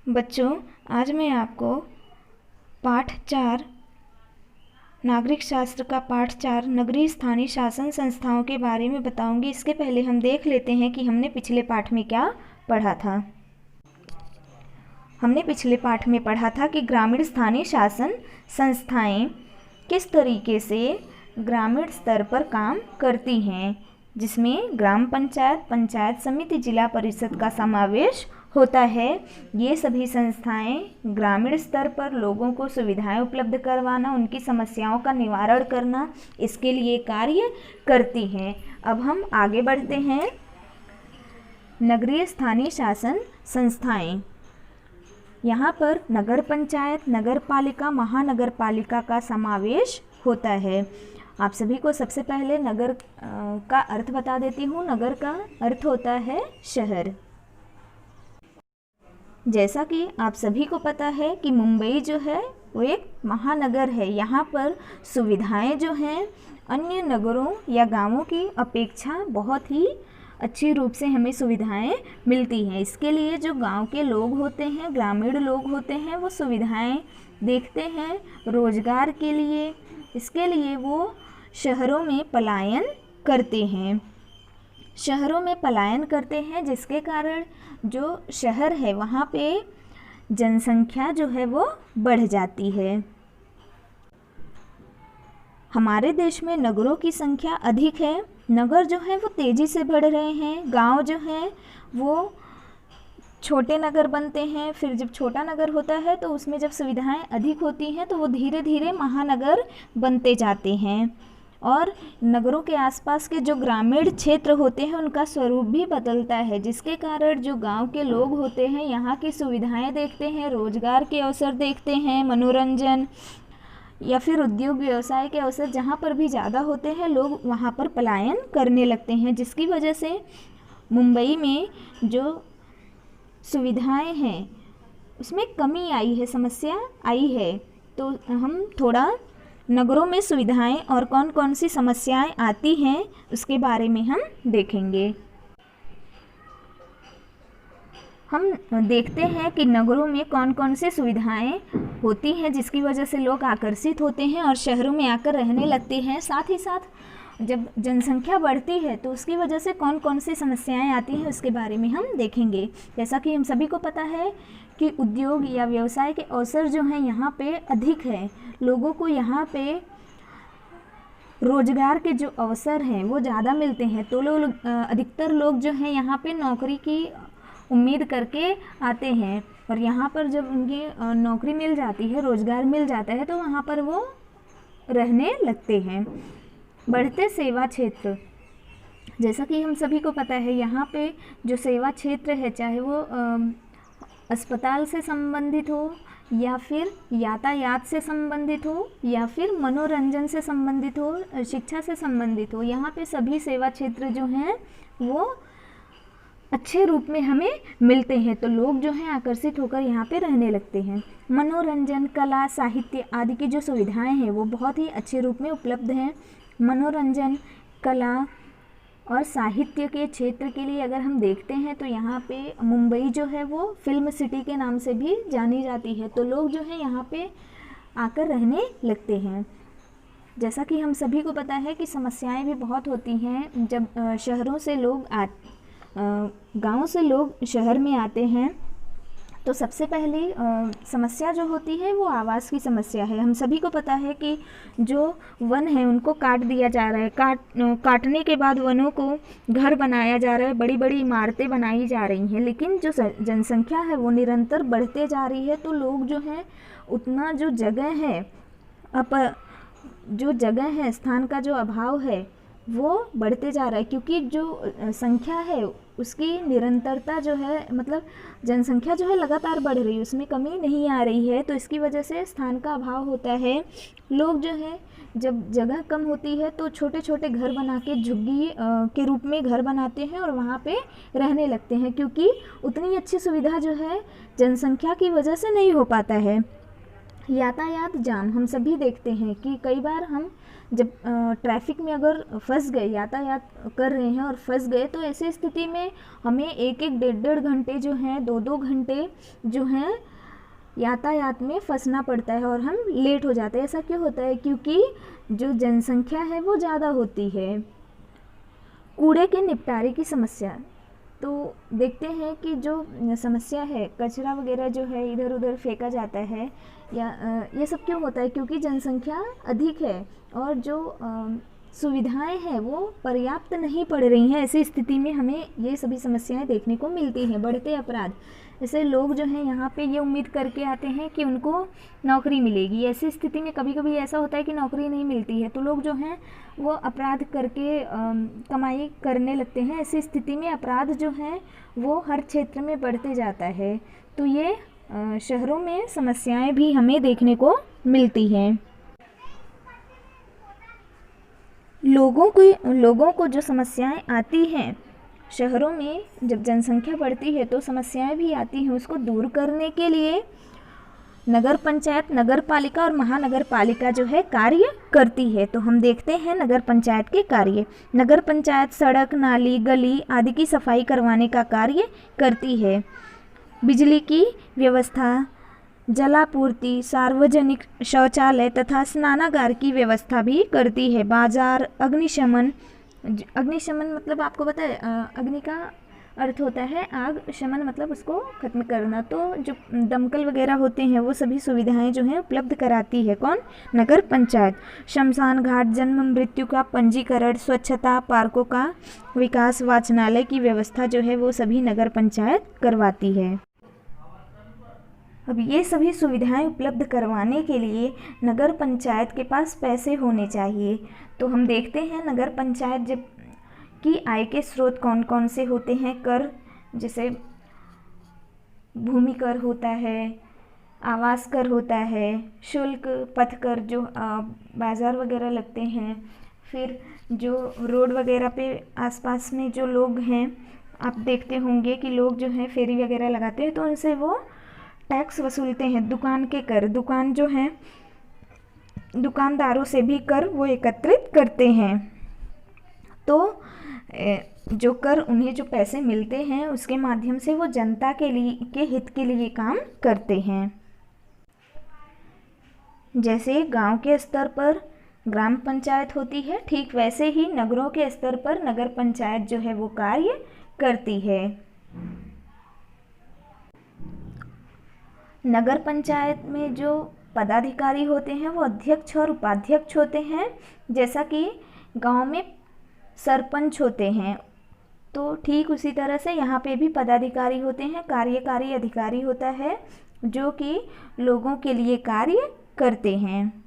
बच्चों, आज मैं आपको पाठ 4 नागरिक शास्त्र का पाठ 4 नगरीय स्थानीय शासन संस्थाओं के बारे में बताऊंगी। इसके पहले हम देख लेते हैं कि हमने पिछले पाठ में क्या पढ़ा था। हमने पिछले पाठ में पढ़ा था कि ग्रामीण स्थानीय शासन संस्थाएं किस तरीके से ग्रामीण स्तर पर काम करती हैं, जिसमें ग्राम पंचायत, पंचायत समिति, जिला परिषद का समावेश होता है। ये सभी संस्थाएं ग्रामीण स्तर पर लोगों को सुविधाएं उपलब्ध करवाना, उनकी समस्याओं का निवारण करना, इसके लिए कार्य करती हैं। अब हम आगे बढ़ते हैं। नगरीय स्थानीय शासन संस्थाएं, यहाँ पर नगर पंचायत, नगर पालिका, महानगर पालिका का समावेश होता है। आप सभी को सबसे पहले नगर का अर्थ बता देती हूँ। नगर का अर्थ होता है शहर। जैसा कि आप सभी को पता है कि मुंबई जो है वो एक महानगर है। यहाँ पर सुविधाएं जो हैं अन्य नगरों या गांवों की अपेक्षा बहुत ही अच्छी रूप से हमें सुविधाएं मिलती हैं। इसके लिए जो गांव के लोग होते हैं, ग्रामीण लोग होते हैं, वो सुविधाएं देखते हैं रोजगार के लिए। इसके लिए वो शहरों में पलायन करते हैं। शहरों में पलायन करते हैं, जिसके कारण जो शहर है वहाँ पे जनसंख्या जो है वो बढ़ जाती है। हमारे देश में नगरों की संख्या अधिक है। नगर जो है वो तेज़ी से बढ़ रहे हैं। गांव जो है वो छोटे नगर बनते हैं। फिर जब छोटा नगर होता है तो उसमें जब सुविधाएं अधिक होती हैं तो वो धीरे धीरे महानगर बनते जाते हैं। और नगरों के आसपास के जो ग्रामीण क्षेत्र होते हैं उनका स्वरूप भी बदलता है, जिसके कारण जो गांव के लोग होते हैं यहाँ की सुविधाएं देखते हैं, रोजगार के अवसर देखते हैं, मनोरंजन या फिर उद्योग व्यवसाय के अवसर जहाँ पर भी ज़्यादा होते हैं, लोग वहाँ पर पलायन करने लगते हैं, जिसकी वजह से मुंबई में जो सुविधाएं हैं उसमें कमी आई है, समस्या आई है। तो हम थोड़ा नगरों में सुविधाएं और कौन कौन सी समस्याएं आती हैं उसके बारे में हम देखेंगे। हम देखते हैं कि नगरों में कौन कौन सी सुविधाएं होती हैं जिसकी वजह से लोग आकर्षित होते हैं और शहरों में आकर रहने लगते हैं। साथ ही साथ जब जनसंख्या बढ़ती है तो उसकी वजह से कौन कौन सी समस्याएं आती हैं उसके बारे में हम देखेंगे। जैसा कि हम सभी को पता है कि उद्योग या व्यवसाय के अवसर जो हैं यहाँ पे अधिक है। लोगों को यहाँ पे रोजगार के जो अवसर हैं वो ज़्यादा मिलते हैं, तो लोग अधिकतर लोग जो हैं यहाँ पे नौकरी की उम्मीद करके आते हैं। और यहाँ पर जब उनकी नौकरी मिल जाती है, रोजगार मिल जाता है, तो वहाँ पर वो रहने लगते हैं। बढ़ते सेवा क्षेत्र, जैसा कि हम सभी को पता है यहाँ पे जो सेवा क्षेत्र है, चाहे वो अस्पताल से संबंधित हो या फिर यातायात से संबंधित हो या फिर मनोरंजन से संबंधित हो, शिक्षा से संबंधित हो, यहाँ पे सभी सेवा क्षेत्र जो हैं वो अच्छे रूप में हमें मिलते हैं, तो लोग जो हैं आकर्षित होकर यहाँ पे रहने लगते हैं। मनोरंजन, कला, साहित्य आदि की जो सुविधाएं हैं वो बहुत ही अच्छे रूप में उपलब्ध हैं। मनोरंजन, कला और साहित्य के क्षेत्र के लिए अगर हम देखते हैं तो यहाँ पे मुंबई जो है वो फिल्म सिटी के नाम से भी जानी जाती है, तो लोग जो है यहाँ पे आकर रहने लगते हैं। जैसा कि हम सभी को पता है कि समस्याएं भी बहुत होती हैं जब शहरों से लोग गाँव से लोग शहर में आते हैं। तो सबसे पहली समस्या जो होती है वो आवास की समस्या है। हम सभी को पता है कि जो वन है उनको काट दिया जा रहा है। काटने के बाद वनों को घर बनाया जा रहा है, बड़ी बड़ी इमारतें बनाई जा रही हैं, लेकिन जो जनसंख्या है वो निरंतर बढ़ते जा रही है। तो लोग जो हैं उतना जो जगह है, स्थान का जो अभाव है वो बढ़ते जा रहा है, क्योंकि जो संख्या है उसकी निरंतरता जो है, मतलब जनसंख्या जो है लगातार बढ़ रही है, उसमें कमी नहीं आ रही है। तो इसकी वजह से स्थान का अभाव होता है। लोग जो है जब जगह कम होती है तो छोटे छोटे घर बना के झुग्गी के रूप में घर बनाते हैं और वहाँ पे रहने लगते हैं, क्योंकि उतनी अच्छी सुविधा जो है जनसंख्या की वजह से नहीं हो पाता है। यातायात जाम हम सभी देखते हैं कि कई बार हम जब ट्रैफिक में अगर फंस गए, यातायात कर रहे हैं और फंस गए, तो ऐसी स्थिति में हमें एक एक डेढ़ डेढ़ घंटे जो हैं, दो दो घंटे जो हैं यातायात में फंसना पड़ता है और हम लेट हो जाते हैं। ऐसा क्यों होता है? क्योंकि जो जनसंख्या है वो ज़्यादा होती है। कूड़े के निपटारे की समस्या, तो देखते हैं कि जो समस्या है, कचरा वगैरह जो है इधर उधर फेंका जाता है, या ये सब क्यों होता है? क्योंकि जनसंख्या अधिक है और जो सुविधाएं हैं वो पर्याप्त नहीं पड़ रही हैं। ऐसी स्थिति में हमें ये सभी समस्याएं देखने को मिलती हैं। बढ़ते अपराध, जैसे लोग जो हैं यहाँ पे ये उम्मीद करके आते हैं कि उनको नौकरी मिलेगी। ऐसी स्थिति में कभी कभी ऐसा होता है कि नौकरी नहीं मिलती है, तो लोग जो हैं वो अपराध करके कमाई करने लगते हैं। ऐसी स्थिति में अपराध जो है वो हर क्षेत्र में बढ़ते जाता है। तो ये शहरों में समस्याएं भी हमें देखने को मिलती हैं। लोगों को जो समस्याएं आती हैं शहरों में, जब जनसंख्या बढ़ती है तो समस्याएं भी आती हैं। उसको दूर करने के लिए नगर पंचायत, नगर पालिका और महानगर पालिका जो है कार्य करती है। तो हम देखते हैं नगर पंचायत के कार्य। नगर पंचायत सड़क, नाली, गली आदि की सफाई करवाने का कार्य करती है। बिजली की व्यवस्था, जलापूर्ति, सार्वजनिक शौचालय तथा स्नानागार की व्यवस्था भी करती है। बाजार, अग्निशमन मतलब आपको पता है अग्नि का अर्थ होता है आग, शमन मतलब उसको खत्म करना। तो जो दमकल वगैरह होते हैं वो सभी सुविधाएं जो हैं उपलब्ध कराती है कौन? नगर पंचायत। शमशान घाट, जन्म मृत्यु का पंजीकरण, स्वच्छता, पार्कों का विकास, वाचनालय की व्यवस्था जो है वो सभी नगर पंचायत करवाती है। अब ये सभी सुविधाएं उपलब्ध करवाने के लिए नगर पंचायत के पास पैसे होने चाहिए। तो हम देखते हैं नगर पंचायत जब की आय के स्रोत कौन कौन से होते हैं। कर, जैसे भूमि कर होता है, आवास कर होता है, शुल्क, पथ कर जो बाज़ार वगैरह लगते हैं, फिर जो रोड वगैरह पे आसपास में जो लोग हैं, आप देखते होंगे कि लोग जो हैं फेरी वगैरह लगाते हैं तो उनसे वो टैक्स वसूलते हैं। दुकान के कर, दुकान जो है दुकानदारों से भी कर वो एकत्रित करते हैं। तो जो कर, उन्हें जो पैसे मिलते हैं उसके माध्यम से वो जनता के हित के लिए काम करते हैं। जैसे गांव के स्तर पर ग्राम पंचायत होती है, ठीक वैसे ही नगरों के स्तर पर नगर पंचायत जो है वो कार्य करती है। नगर पंचायत में जो पदाधिकारी होते हैं वो अध्यक्ष और उपाध्यक्ष होते हैं। जैसा कि गांव में सरपंच होते हैं, तो ठीक उसी तरह से यहाँ पे भी पदाधिकारी होते हैं। कार्यकारी अधिकारी होता है जो कि लोगों के लिए कार्य करते हैं।